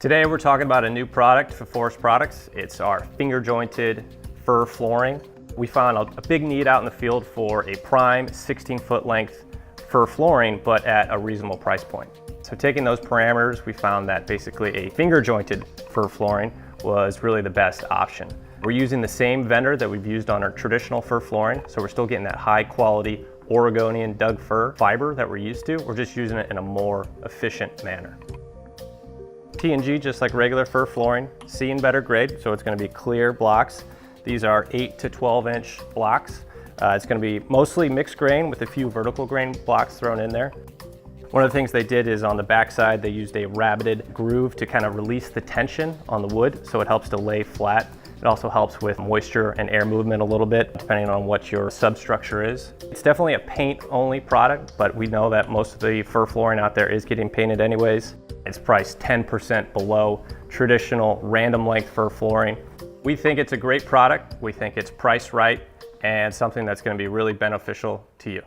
Today we're talking about a new product for Forest Products. It's our finger jointed fir flooring. We found a big need out in the field for a prime 16-foot length fir flooring, but at a reasonable price point. So taking those parameters, we found that basically a finger jointed fir flooring was really the best option. We're using the same vendor that we've used on our traditional fir flooring, so we're still getting that high quality Oregonian Doug fir fiber that we're used to. We're just using it in a more efficient manner. T&G, just like regular fir flooring, C and better grade, so it's going to be clear blocks. These are 8 to 12 inch blocks. It's going to be mostly mixed grain with a few vertical grain blocks thrown in there. One of the things they did is on the back side, they used a rabbeted groove to kind of release the tension on the wood, so it helps to lay flat. It also helps with moisture and air movement a little bit, depending on what your substructure is. It's definitely a paint-only product, but we know that most of the fir flooring out there is getting painted anyways. It's priced 10% below traditional random length fir flooring. We think it's a great product. We think it's priced right and something that's going to be really beneficial to you.